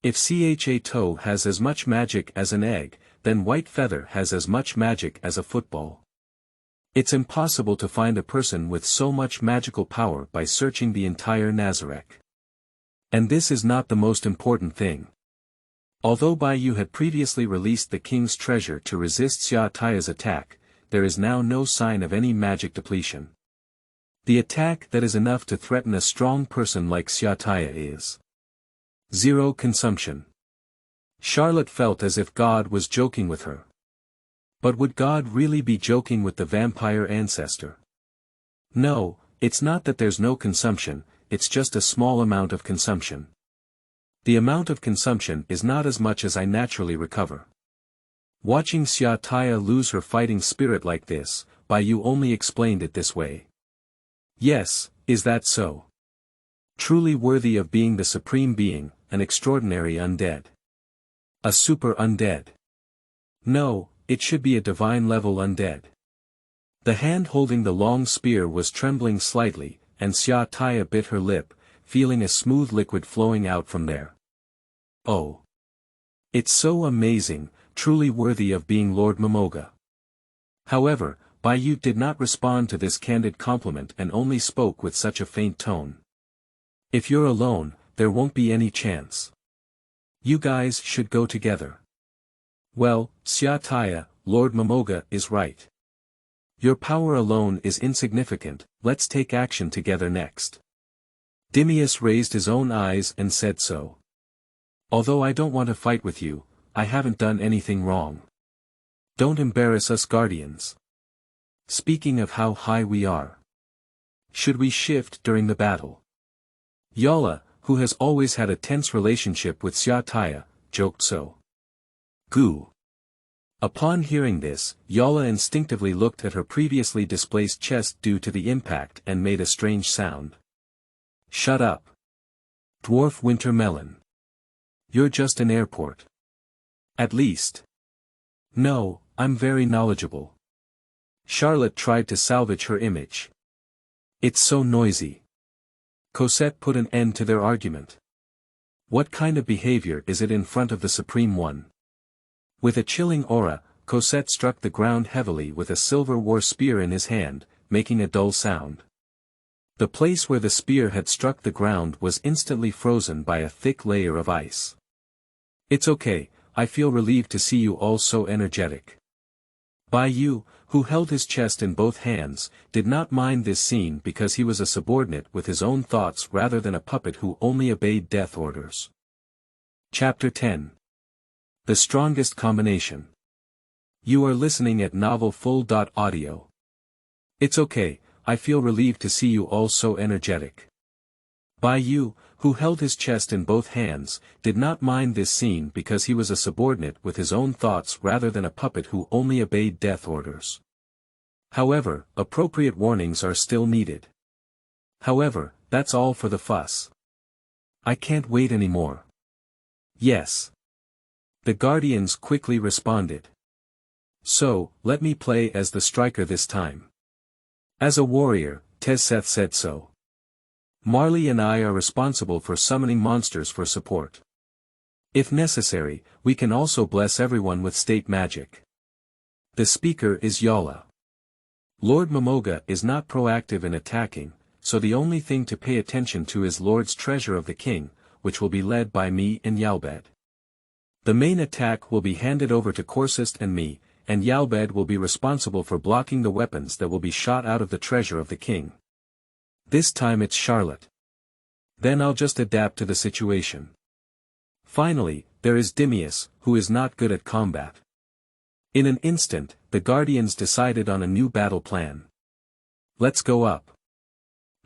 If Teau has as much magic as an egg, then White Feather has as much magic as a football. It's impossible to find a person with so much magical power by searching the entire Nazareth. And this is not the most important thing. Although Baiyu had previously released the king's treasure to resist Xia Taya's attack, there is now no sign of any magic depletion. The attack that is enough to threaten a strong person like Xia Taya is 0 consumption. Charlotte felt as if God was joking with her. But would God really be joking with the vampire ancestor? No, it's not that there's no consumption, it's just a small amount of consumption. The amount of consumption is not as much as I naturally recover. Watching Xia Taya lose her fighting spirit like this, Baiyu only explained it this way. Yes, is that so? Truly worthy of being the supreme being, an extraordinary undead. A super undead. No, it should be a divine level undead. The hand holding the long spear was trembling slightly, and Xia Taya bit her lip, feeling a smooth liquid flowing out from there. Oh. It's so amazing, truly worthy of being Lord Momoga. However, Baiyu did not respond to this candid compliment and only spoke with such a faint tone. If you're alone, there won't be any chance. You guys should go together. Well, Xia Taya, Lord Momoga is right. Your power alone is insignificant, let's take action together next. Dimius raised his own eyes and said so. Although I don't want to fight with you, I haven't done anything wrong. Don't embarrass us guardians. Speaking of how high we are. Should we shift during the battle? Yala, who has always had a tense relationship with Xia Taya, joked so. Goo. Upon hearing this, Yala instinctively looked at her previously displaced chest due to the impact and made a strange sound. Shut up. Dwarf Winter Melon. You're just an airport. At least. No, I'm very knowledgeable. Charlotte tried to salvage her image. It's so noisy. Cosette put an end to their argument. What kind of behavior is it in front of the Supreme One? With a chilling aura, Cosette struck the ground heavily with a silver war spear in his hand, making a dull sound. The place where the spear had struck the ground was instantly frozen by a thick layer of ice. It's okay, I feel relieved to see you all so energetic. Baiyu, who held his chest in both hands, did not mind this scene because he was a subordinate with his own thoughts rather than a puppet who only obeyed death orders. Chapter 10. The Strongest Combination. You are listening at novelfull.audio. It's okay, I feel relieved to see you all so energetic. Baiyu, who held his chest in both hands, did not mind this scene because he was a subordinate with his own thoughts rather than a puppet who only obeyed death orders. However, appropriate warnings are still needed. However, that's all for the fuss. I can't wait anymore. Yes. The Guardians quickly responded. So, let me play as the striker this time. As a warrior, Tezseth said so. Marley and I are responsible for summoning monsters for support. If necessary, we can also bless everyone with state magic. The speaker is Yala. Lord Momoga is not proactive in attacking, so the only thing to pay attention to is Lord's Treasure of the King, which will be led by me and Yalbed. The main attack will be handed over to Corsist and me, and Yalbed will be responsible for blocking the weapons that will be shot out of the Treasure of the King. This time it's Charlotte. Then I'll just adapt to the situation. Finally, there is Dimius, who is not good at combat. In an instant, the Guardians decided on a new battle plan. Let's go up.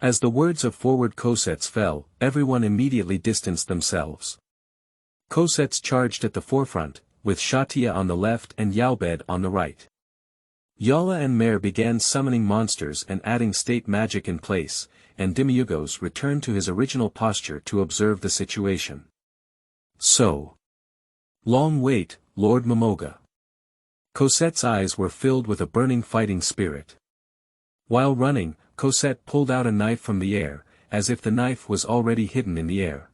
As the words of forward Cosettes fell, everyone immediately distanced themselves. Cosettes charged at the forefront, with Shatia on the left and Yalbed on the right. Yala and Mare began summoning monsters and adding state magic in place, and Demiurgos returned to his original posture to observe the situation. So. Long wait, Lord Momoga. Cosette's eyes were filled with a burning fighting spirit. While running, Cosette pulled out a knife from the air, as if the knife was already hidden in the air.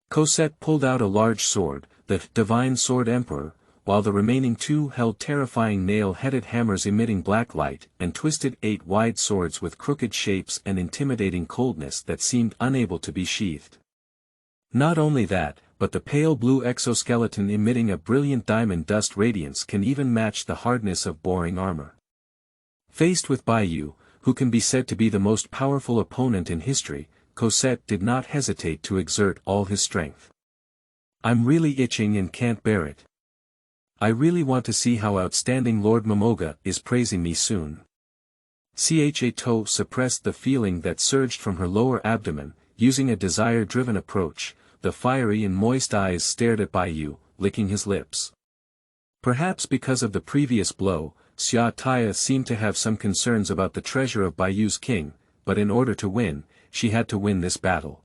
Cosette pulled out a large sword, the Divine Sword Emperor, while the remaining two held terrifying nail-headed hammers emitting black light and twisted 8 wide swords with crooked shapes and intimidating coldness that seemed unable to be sheathed. Not only that, but the pale blue exoskeleton emitting a brilliant diamond dust radiance can even match the hardness of boring armor. Faced with Baiyu, who can be said to be the most powerful opponent in history, Cosette did not hesitate to exert all his strength. I'm really itching and can't bear it. I really want to see how outstanding Lord Momoga is praising me soon. Teau suppressed the feeling that surged from her lower abdomen, using a desire-driven approach. The fiery and moist eyes stared at Baiyu, licking his lips. Perhaps because of the previous blow, Xia Taya seemed to have some concerns about the treasure of Baiyu's king, but in order to win, she had to win this battle.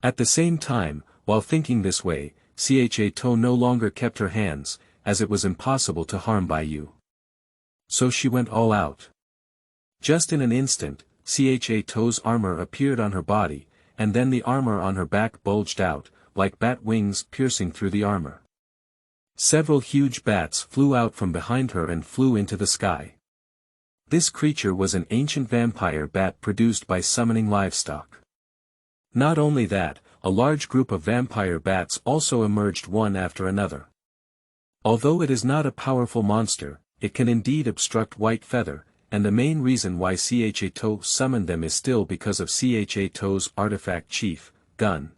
At the same time, while thinking this way, Teau no longer kept her hands, as it was impossible to harm Baiyu. So she went all out. Just in an instant, Tau's armor appeared on her body, and then the armor on her back bulged out, like bat wings piercing through the armor. Several huge bats flew out from behind her and flew into the sky. This creature was an ancient vampire bat produced by summoning livestock. Not only that, a large group of vampire bats also emerged one after another. Although it is not a powerful monster, it can indeed obstruct White Feather, and the main reason why teau summoned them is still because of tau's artifact chief, gun.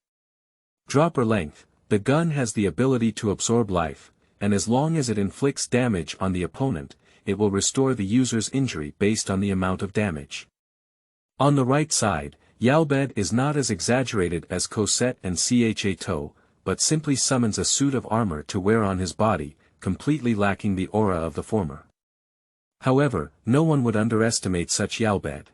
Dropper length, the gun has the ability to absorb life, and as long as it inflicts damage on the opponent, it will restore the user's injury based on the amount of damage. On the right side, Yalbed is not as exaggerated as Cosette and teau, but simply summons a suit of armor to wear on his body, completely lacking the aura of the former. However, no one would underestimate such Yalbed.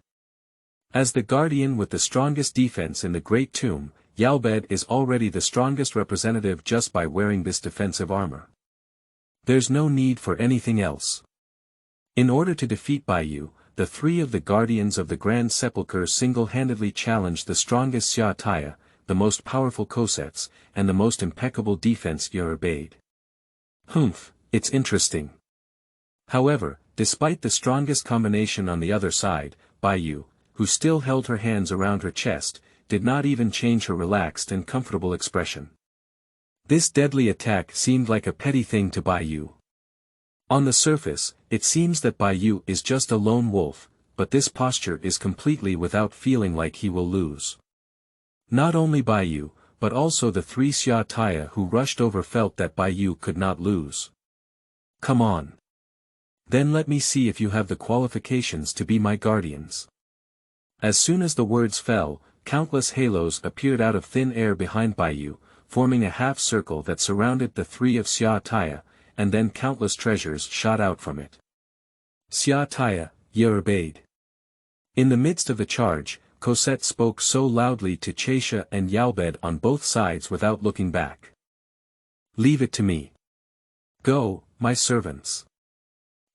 As the guardian with the strongest defense in the Great Tomb, Yalbed is already the strongest representative just by wearing this defensive armor. There's no need for anything else. In order to defeat Baiyu, the three of the Guardians of the Grand Sepulchre single-handedly challenged the strongest Xia, the most powerful Cosettes, and the most impeccable defense Yalbed. Humph, it's interesting. However, despite the strongest combination on the other side, Baiyu, who still held her hands around her chest, did not even change her relaxed and comfortable expression. This deadly attack seemed like a petty thing to Baiyu. On the surface, it seems that Baiyu is just a lone wolf, but this posture is completely without feeling like he will lose. Not only Baiyu, but also the three Xia who rushed over felt that Baiyu could not lose. Come on. Then let me see if you have the qualifications to be my guardians. As soon as the words fell, countless halos appeared out of thin air behind Baiyu, forming a half-circle that surrounded the three of Xia, and then countless treasures shot out from it. Xia, Yalbed. In the midst of the charge, Cosette spoke so loudly to Chaisha and Yalbed on both sides without looking back. Leave it to me. Go, my servants.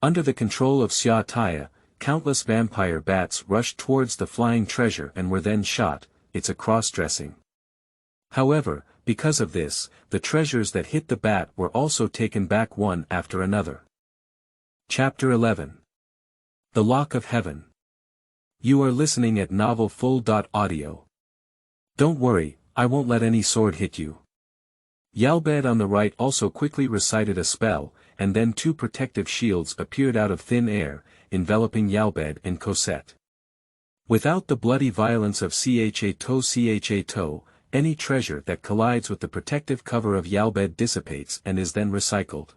Under the control of Xia, countless vampire bats rushed towards the flying treasure and were then shot. It's a cross-dressing. However, because of this, the treasures that hit the bat were also taken back one after another. Chapter 11. The Lock of Heaven. You are listening at novelfull.audio. Don't worry, I won't let any sword hit you. Yalbed on the right also quickly recited a spell, and then two protective shields appeared out of thin air, enveloping Yalbed and Cosette. Without the bloody violence of teau, any treasure that collides with the protective cover of Yalbed dissipates and is then recycled.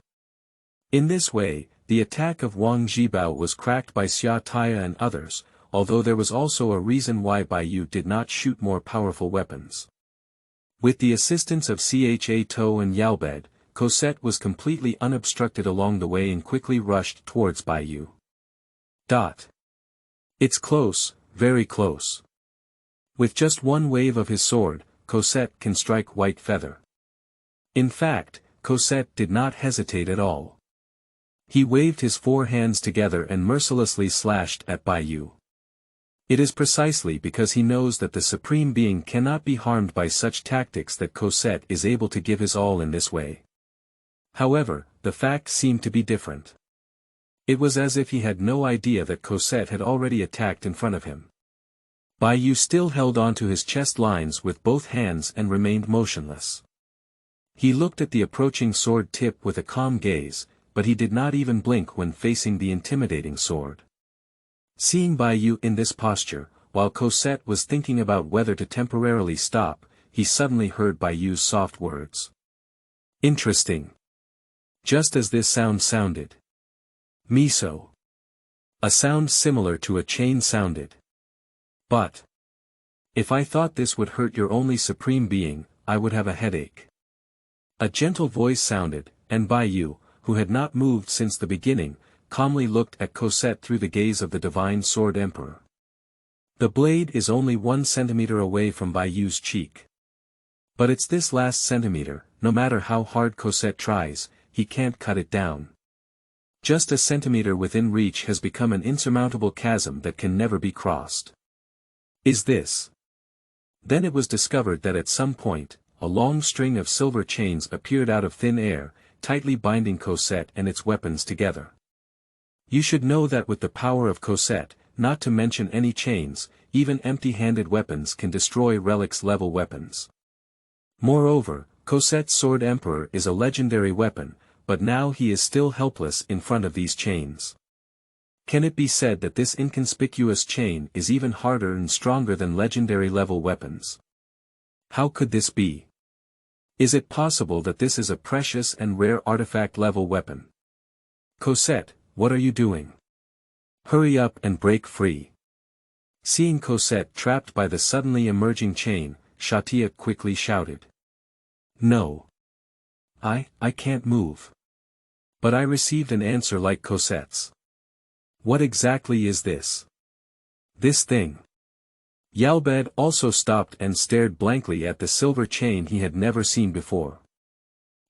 In this way, the attack of Wang Zhibao was cracked by Xia and others, although there was also a reason why Baiyu did not shoot more powerful weapons. With the assistance of teau and Yalbed, Cosette was completely unobstructed along the way and quickly rushed towards Baiyu. It's close, very close. With just one wave of his sword, Cosette can strike White Feather. In fact, Cosette did not hesitate at all. He waved his four hands together and mercilessly slashed at Baiyu. It is precisely because he knows that the Supreme Being cannot be harmed by such tactics that Cosette is able to give his all in this way. However, the fact seemed to be different. It was as if he had no idea that Cosette had already attacked in front of him. Baiyu still held onto his chest lines with both hands and remained motionless. He looked at the approaching sword tip with a calm gaze, but he did not even blink when facing the intimidating sword. Seeing Baiyu in this posture, while Cosette was thinking about whether to temporarily stop, he suddenly heard Baiyu's soft words. Interesting. Just as this sound sounded. Miso. A sound similar to a chain sounded. But if I thought this would hurt your only Supreme Being, I would have a headache. A gentle voice sounded, and Baiyu, who had not moved since the beginning, calmly looked at Cosette through the gaze of the Divine Sword Emperor. The blade is only 1 centimeter away from Baiyu's cheek. But it's this last centimeter, no matter how hard Cosette tries, he can't cut it down. Just a centimeter within reach has become an insurmountable chasm that can never be crossed. Is this? Then it was discovered that at some point, a long string of silver chains appeared out of thin air, tightly binding Cosette and its weapons together. You should know that with the power of Cosette, not to mention any chains, even empty-handed weapons can destroy relics-level weapons. Moreover, Cosette's Sword Emperor is a legendary weapon, but now he is still helpless in front of these chains. Can it be said that this inconspicuous chain is even harder and stronger than legendary-level weapons? How could this be? Is it possible that this is a precious and rare artifact-level weapon? Cosette, what are you doing? Hurry up and break free. Seeing Cosette trapped by the suddenly emerging chain, Shatia quickly shouted. No. I can't move. But I received an answer like Cosette's. What exactly is this? This thing. Yalbed also stopped and stared blankly at the silver chain he had never seen before.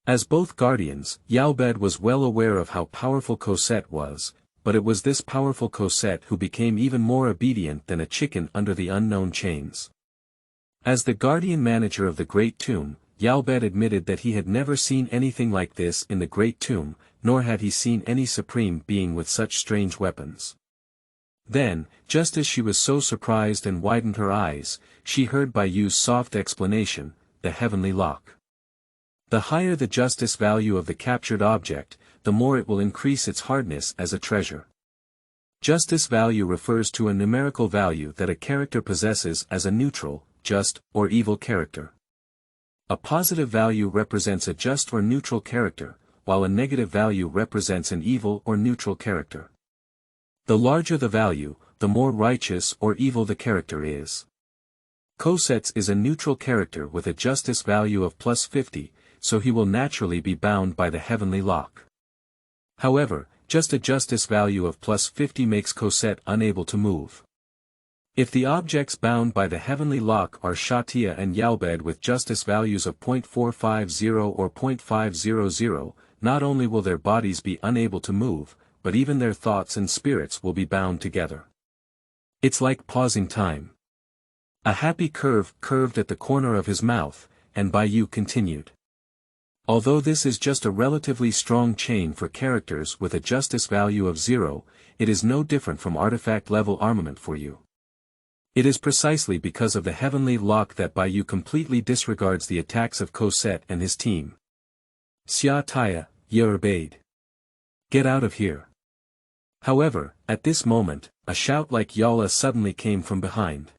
As both guardians, Yalbed was well aware of how powerful Cosette was, but it was this powerful Cosette who became even more obedient than a chicken under the unknown chains. As the guardian manager of the Great Tomb, Yalbed admitted that he had never seen anything like this in the Great Tomb, nor had he seen any supreme being with such strange weapons. Then, just as she was so surprised and widened her eyes, she heard Bayou's soft explanation, the heavenly lock. The higher the justice value of the captured object, the more it will increase its hardness as a treasure. Justice value refers to a numerical value that a character possesses as a neutral, just, or evil character. A positive value represents a just or neutral character, while a negative value represents an evil or neutral character. The larger the value, the more righteous or evil the character is. Cosette's is a neutral character with a justice value of +50, so he will naturally be bound by the heavenly lock. However, just a justice value of +50 makes Cosette unable to move. If the objects bound by the heavenly lock are Shatia and Yalbed with justice values of 0.450 or 0.500, not only will their bodies be unable to move, but even their thoughts and spirits will be bound together. It's like pausing time. A happy curve curved at the corner of his mouth, and Bayou continued. Although this is just a relatively strong chain for characters with a justice value of 0, it is no different from artifact-level armament for you. It is precisely because of the heavenly lock that Bayou completely disregards the attacks of Cosette and his team. Xia Taya, Yerbaid. Get out of here. However, at this moment, a shout like Yalla suddenly came from behind.